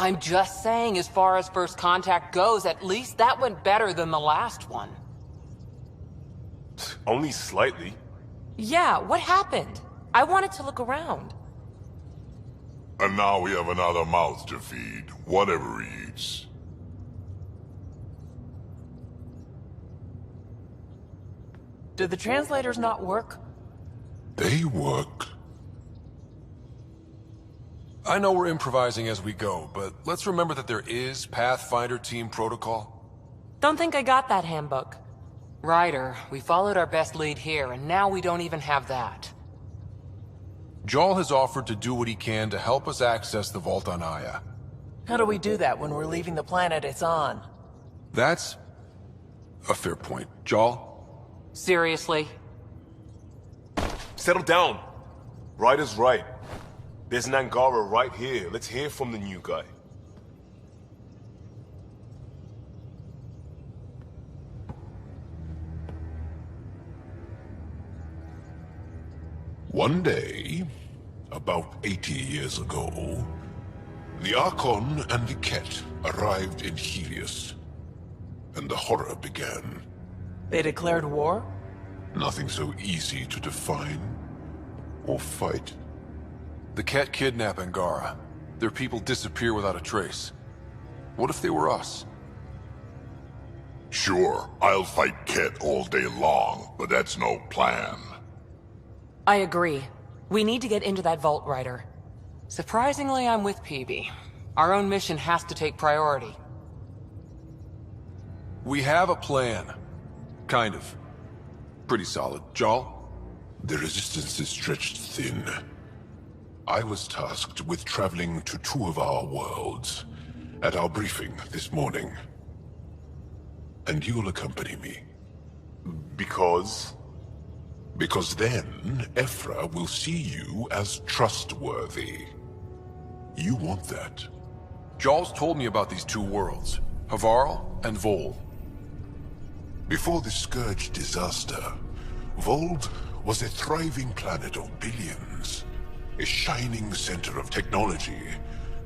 I'm just saying, as far as first contact goes, at least that went better than the last one. Only slightly. Yeah, what happened? I wanted to look around. And now we have another mouth to feed, whatever he eats. Did the translators not work? They work. I know we're improvising as we go, but let's remember that there is Pathfinder team protocol. Don't think I got that handbook. Ryder, we followed our best lead here, and now we don't even have that. Jarl has offered to do what he can to help us access the Vault on Aya. How do we do that when we're leaving the planet it's on? That's a fair point. Jarl? Seriously? Settle down. Ryder's right. There's an Angara right here. Let's hear from the new guy. One day, about 80 years ago, the Archon and the Ket arrived in Helios, and the horror began. They declared war? Nothing so easy to define or fight. The Ket kidnap Angara. Their people disappear without a trace. What if they were us? Sure, I'll fight Ket all day long, but that's no plan. I agree. We need to get into that vault, Ryder. Surprisingly, I'm with PB. Our own mission has to take priority. We have a plan. Kind of. Pretty solid. Jarl? The resistance is stretched thin. I was tasked with traveling to two of our worlds at our briefing this morning. And you'll accompany me. Because? Because then, Ephra will see you as trustworthy. You want that. Jarl's told me about these two worlds. Havarl and Vol. Before the Scourge disaster, Vold was a thriving planet of billions. A shining center of technology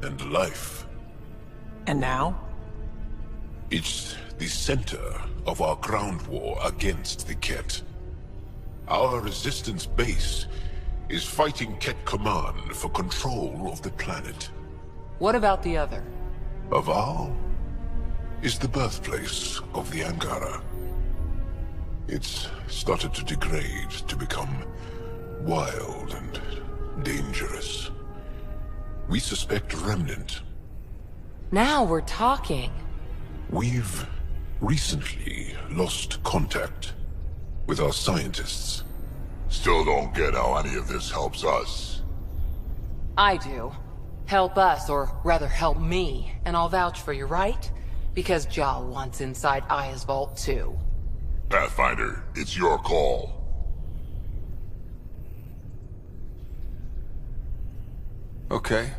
and life. And now? It's the center of our ground war against the Ket. Our resistance base is fighting Ket Command for control of the planet. What about the other? Aval is the birthplace of the Angara. It's started to degrade, to become wild and dangerous. We suspect Remnant. Now we're talking. We've recently lost contact with our scientists. Still don't get how any of this helps us. I do. Help us, or rather help me, and I'll vouch for you, right? Because Jal wants inside Aya's vault too. Pathfinder, it's your call. Okay.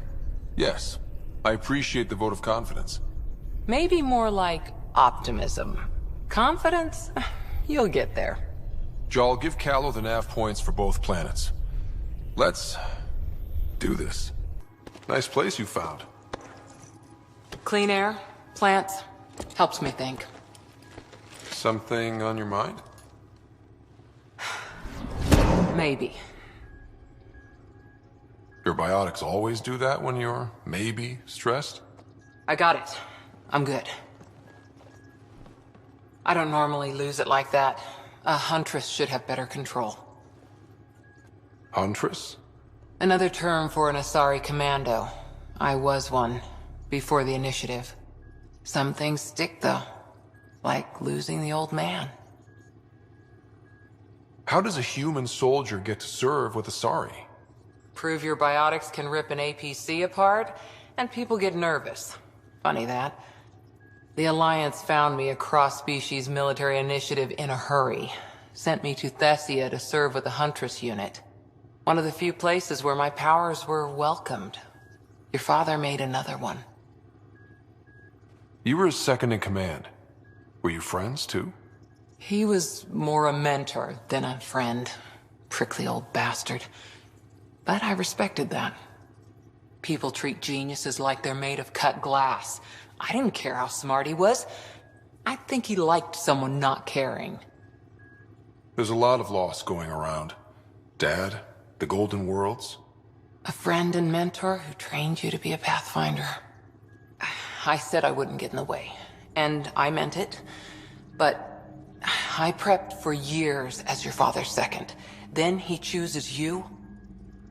Yes. I appreciate the vote of confidence. Maybe more like optimism. Confidence? You'll get there. Jarl, give Callow the nav points for both planets. Let's do this. Nice place you found. Clean air, plants, helps me think. Something on your mind? Maybe. Your biotics always do that when you're maybe stressed? I got it. I'm good. I don't normally lose it like that. A huntress should have better control. Huntress? Another term for an Asari commando. I was one, before the initiative. Some things stick, though. Like losing the old man. How does a human soldier get to serve with Asari? Prove your biotics can rip an APC apart, and people get nervous. Funny that. The Alliance found me a cross-species military initiative in a hurry. Sent me to Thessia to serve with the Huntress unit. One of the few places where my powers were welcomed. Your father made another one. You were his second in command. Were you friends, too? He was more a mentor than a friend. Prickly old bastard. But I respected that. People treat geniuses like they're made of cut glass. I didn't care how smart he was. I think he liked someone not caring. There's a lot of loss going around. Dad, the Golden Worlds. A friend and mentor who trained you to be a Pathfinder. I said I wouldn't get in the way, and I meant it. But I prepped for years as your father's second. Then he chooses you?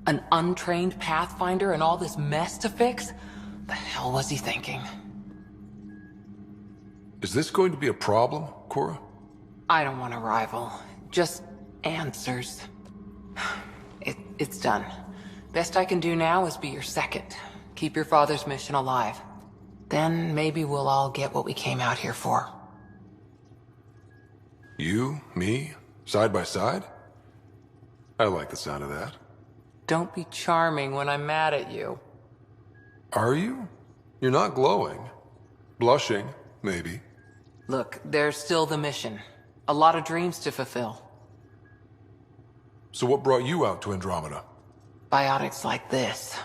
An untrained Pathfinder and all this mess to fix? The hell was he thinking? Is this going to be a problem, Cora? I don't want a rival. Just answers. It's done. Best I can do now is be your second. Keep your father's mission alive. Then maybe we'll all get what we came out here for. You, me, side by side? I like the sound of that. Don't be charming when I'm mad at you. Are you? You're not glowing. Blushing, maybe. Look, there's still the mission. A lot of dreams to fulfill. So what brought you out to Andromeda? Biotics like this.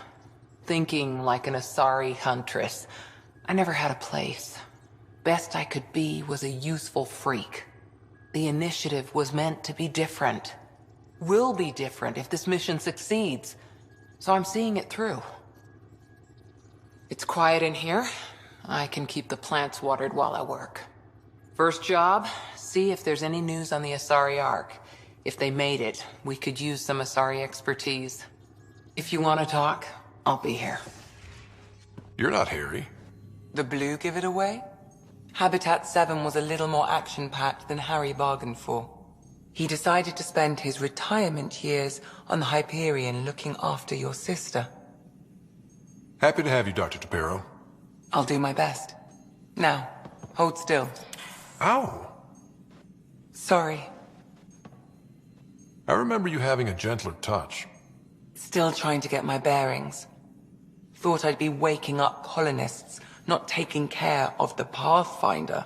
Thinking like an Asari huntress. I never had a place. Best I could be was a useful freak. The initiative was meant to be different. Will be different if this mission succeeds. So I'm seeing it through. It's quiet in here. I can keep the plants watered while I work. First job, see if there's any news on the Asari Ark. If they made it, we could use some Asari expertise. If you want to talk, I'll be here. You're not Harry. The blue give it away? Habitat 7 was a little more action-packed than Harry bargained for. He decided to spend his retirement years on the Hyperion looking after your sister. Happy to have you, Dr. Tapero. I'll do my best. Now, hold still. Ow! Sorry. I remember you having a gentler touch. Still trying to get my bearings. Thought I'd be waking up colonists, not taking care of the Pathfinder.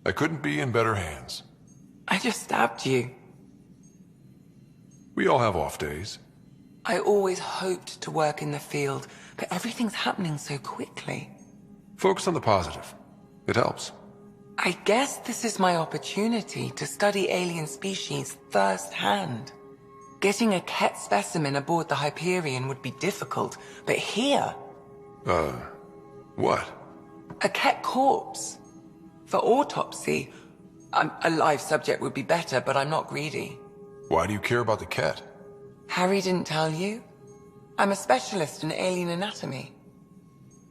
I couldn't be in better hands. I just stabbed you. We all have off days. I always hoped to work in the field, but everything's happening so quickly. Focus on the positive. It helps. I guess this is my opportunity to study alien species firsthand. Getting a Ket specimen aboard the Hyperion would be difficult, but here... What? A Ket corpse. For autopsy. A live subject would be better, but I'm not greedy. Why do you care about the cat? Harry didn't tell you? I'm a specialist in alien anatomy.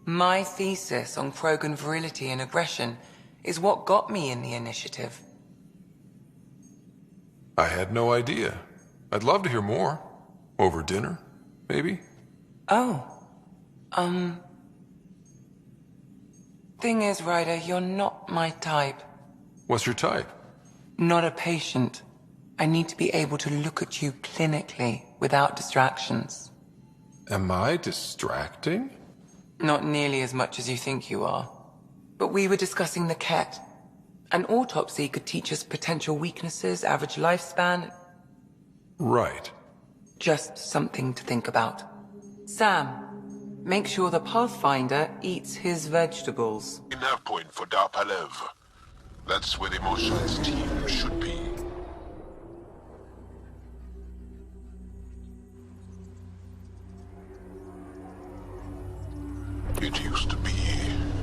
My thesis on Krogan virility and aggression is what got me in the initiative. I had no idea. I'd love to hear more. Over dinner, maybe? Oh. Thing is, Ryder, you're not my type. What's your type? Not a patient. I need to be able to look at you clinically, without distractions. Am I distracting? Not nearly as much as you think you are. But we were discussing the Ket. An autopsy could teach us potential weaknesses, average lifespan. Right. Just something to think about. Sam, make sure the Pathfinder eats his vegetables. Nav point for Darpalev. That's where the Emotions team should be. It used to be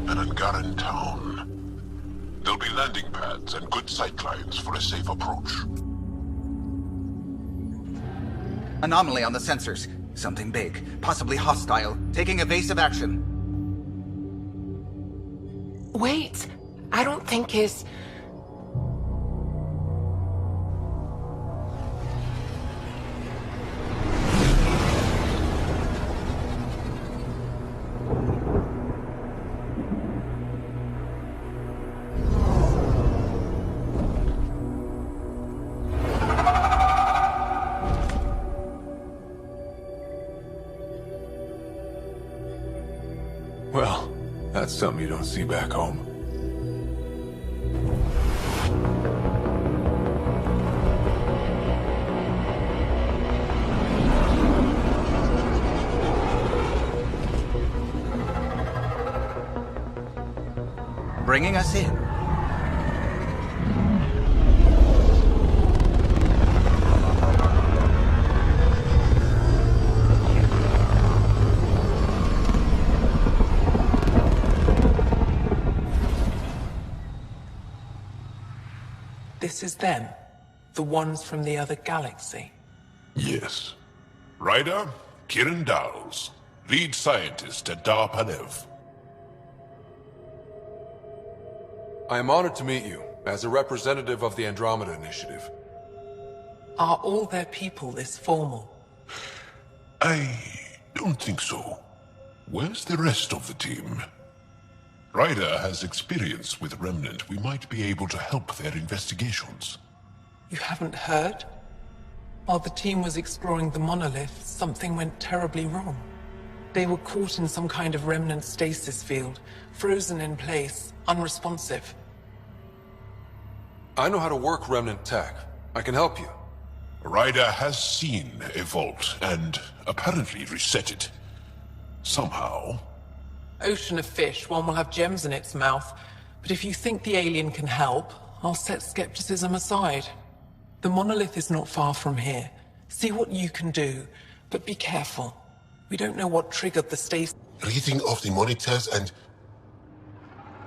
an Angaran town. There'll be landing pads and good sightlines for a safe approach. Anomaly on the sensors. Something big, possibly hostile, taking evasive action. Wait! I don't think his... Well, that's something you don't see back home. bringing us in. This is them. The ones from the other galaxy. Yes. Ryder, Kiran Dowles, lead scientist at Dar Panev. I am honored to meet you, as a representative of the Andromeda Initiative. Are all their people this formal? I don't think so. Where's the rest of the team? Ryder has experience with Remnant. We might be able to help their investigations. You haven't heard? While the team was exploring the monolith, something went terribly wrong. They were caught in some kind of remnant stasis field, frozen in place, unresponsive. I know how to work Remnant tech. I can help you. Ryder has seen a vault and apparently reset it. Somehow. Ocean of fish, one will have gems in its mouth. But if you think the alien can help, I'll set skepticism aside. The monolith is not far from here. See what you can do, but be careful. We don't know what triggered the stasis. Reading of the monitors and...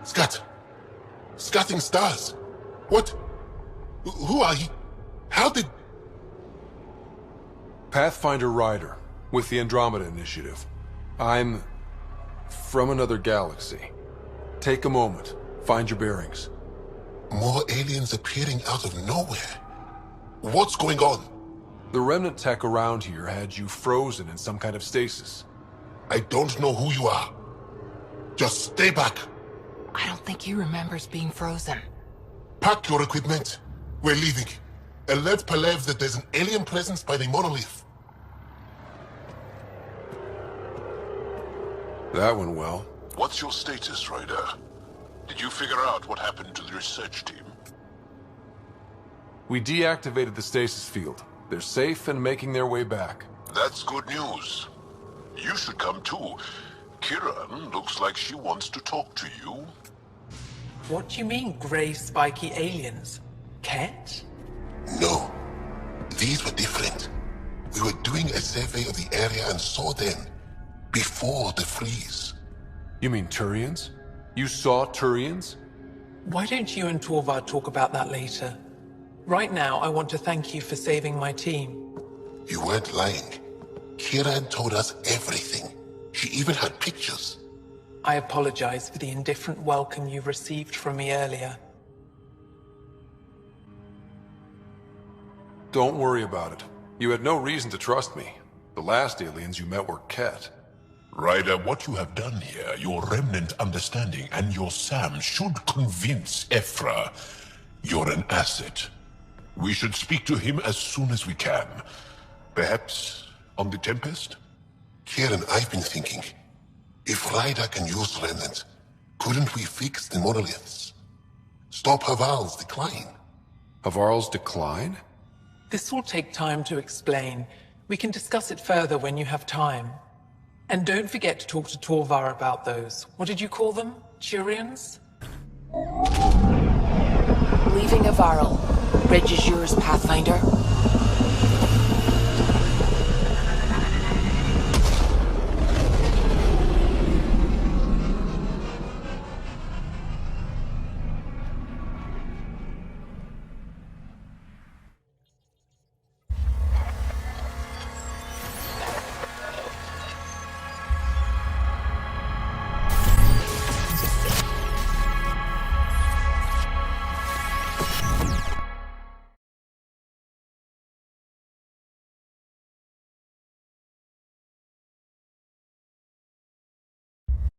Scatting stars. What? Who are you? How did... Pathfinder Ryder, with the Andromeda Initiative. I'm... from another galaxy. Take a moment. Find your bearings. More aliens appearing out of nowhere. What's going on? The Remnant tech around here had you frozen in some kind of stasis. I don't know who you are. Just stay back. I don't think he remembers being frozen. Pack your equipment. We're leaving. Alert Palev that there's an alien presence by the monolith. That went well. What's your status, Ryder? Did you figure out what happened to the research team? We deactivated the stasis field. They're safe and making their way back. That's good news. You should come too. Kiran looks like she wants to talk to you. What do you mean, grey spiky aliens? Ket? No. These were different. We were doing a survey of the area and saw them. Before the freeze. You mean Turians? You saw Turians? Why don't you and Torvar talk about that later? Right now, I want to thank you for saving my team. You weren't lying. Kiran told us everything. She even had pictures. I apologize for the indifferent welcome you received from me earlier. Don't worry about it. You had no reason to trust me. The last aliens you met were Ket. Ryder, what you have done here, your remnant understanding and your Sam should convince Ephra you're an asset. We should speak to him as soon as we can. Perhaps on the Tempest? Kiran, I've been thinking. If Ryder can use remnant, couldn't we fix the monoliths? Stop Haval's decline? Havarl's decline? This will take time to explain. We can discuss it further when you have time. And don't forget to talk to Torvar about those. What did you call them? Turians? Leaving Avarl. Bridge is yours, Pathfinder.